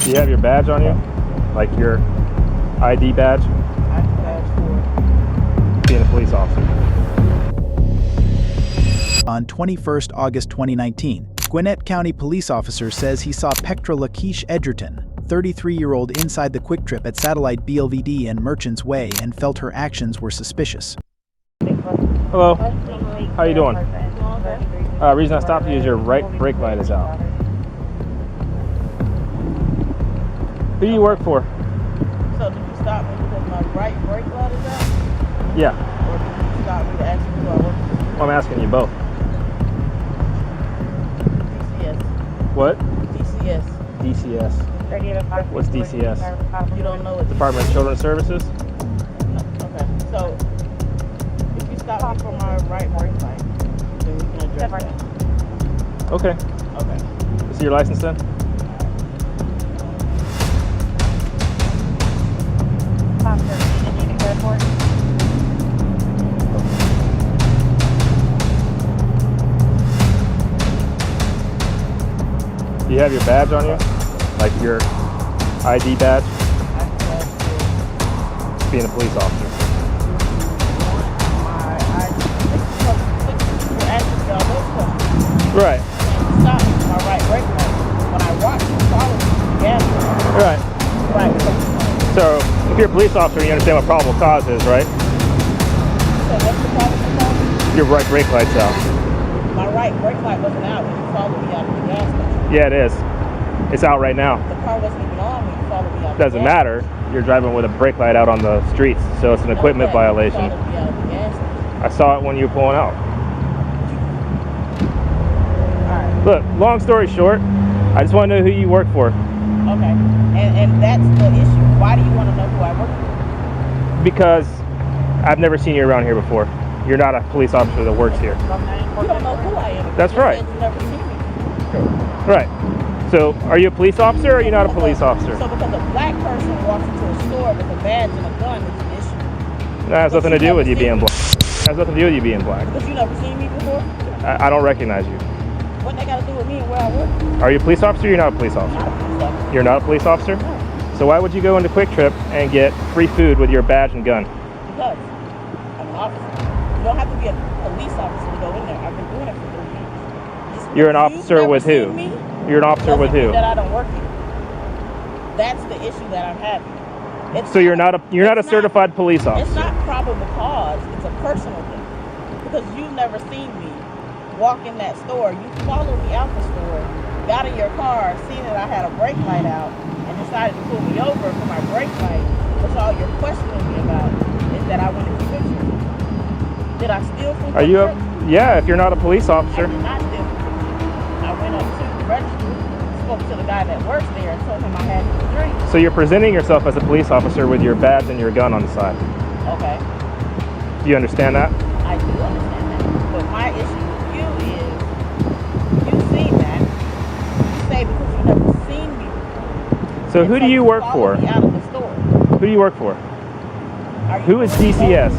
Do you have your badge on you? Like your ID badge? ID badge for being a police officer. On 21st August 2019, Gwinnett County police officer says he saw Pectra Lakeisha Edgerton, 33-year-old, inside the QuikTrip at Satellite BLVD and Merchants Way and felt her actions were suspicious. Hello. How you doing? Reason I stopped you is your right brake light is out. Who do you work for? So did you stop me because my right brake light is out? Yeah. Or did you stop me to ask me who I work for? I'm asking you both. DCS. What? DCS. DCS. What's DCS? You don't know what Department of Children's Services? Okay. So if you stop me for my right brake light, then we can address that. Okay. Okay. Is your license then? Do you have your badge on you? Like your ID badge? Being a police officer. Right. Stop my right brake light. When I watch you follow me, gas. Right. Right. So, if you're a police officer, you understand what probable cause is, right? So what's the probable cause? Your right brake light's out. My right brake light wasn't out when you followed me out of the gas station. Yeah, it is. It's out right now. The car wasn't even on when you followed me out of the Doesn't gas matter. You're driving with a brake light out on the streets, so it's an equipment violation. You followed me out of the gas station. I saw it when you were pulling out. Alright. Look, long story short, I just want to know who you work for. Okay. And that's the issue. Why do you want to know who I work for? Because I've never seen you around here before. You're not a police officer that works here. You don't know who I am. That's right. You've never seen me. Right. So, are you a police officer or are you not a police officer? So because a black person walks into a store with a badge and a gun, it's an issue. That has nothing to do with you being black. Has nothing to do with you being black. Because you never seen me before? I don't recognize you. What they got to do with me and where I work? Are you a police officer or you're not a police officer? Not a police officer. You're not a police officer? No. So why would you go into QuikTrip and get free food with your badge and gun? Because I'm an officer. You don't have to be a police officer to go in there. I've been doing it for 3 years. Just You're an because officer you've with never who? seen me, You're an officer with doesn't mean who? that I don't work here. That's the issue that I'm having. So you're not a certified police It's officer. not probable cause. It's a personal thing. Because you've never seen me walk in that store. You followed me out the store, got in your car, seen that I had a brake light out, and decided to pull me over for my brake light. Which all you're questioning me about is that I went to QuikTrip. Did I steal from QuikTrip? Are you yeah, if you're not a police officer. I did not steal from QuikTrip. I went up to the register, spoke to the guy that works there, and told him I had to drink. So you're presenting yourself as a police officer with your badge and your gun on the side. Okay. Do you understand that? I do understand that. But my issue with you is, you've seen that. You say because you've never seen me before. So who do you work for? Me out of the store. Who do you work for? Are you Who is DCS?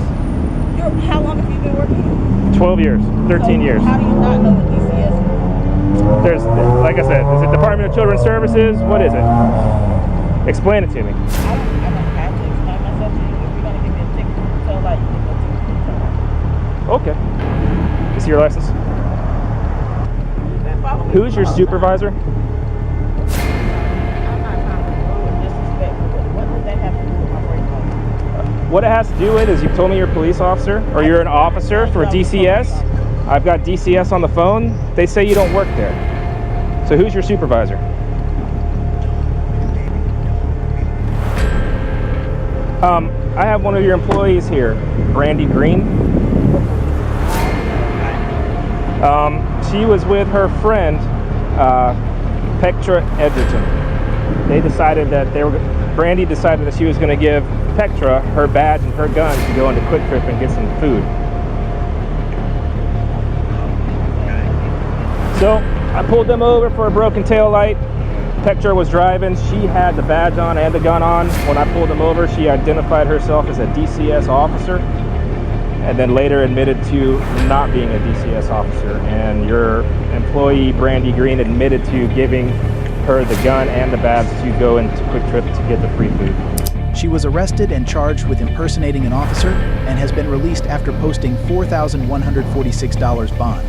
How long have you been working here? 12 years, 13 years. How do you not know what DCS is? There's, like I said, is it Department of Children's Services? What is it? Explain it to me. I don't have to explain myself to you. If you're going to give me a ticket, tell like you give me a ticket. Okay. You see your license? Who's your supervisor? I'm not trying to be rude or disrespectful, but what does that have to do with my brake light? What it has to do with is you've told me you're a police officer or you're an officer for DCS. I've got DCS on the phone. They say you don't work there. So who's your supervisor? I have one of your employees here, Brandy Green. She was with her friend, Pectra Edgerton. They decided that Brandy decided that she was going to give Pectra her badge and her gun to go into QuikTrip and get some food. So I pulled them over for a broken tail light. Pectra was driving. She had the badge on and the gun on. When I pulled them over, she identified herself as a DCS officer and then later admitted to not being a DCS officer. And your employee, Brandy Green, admitted to giving her the gun and the badge to go into QuikTrip to get the free food. She was arrested and charged with impersonating an officer and has been released after posting $4,146 bond.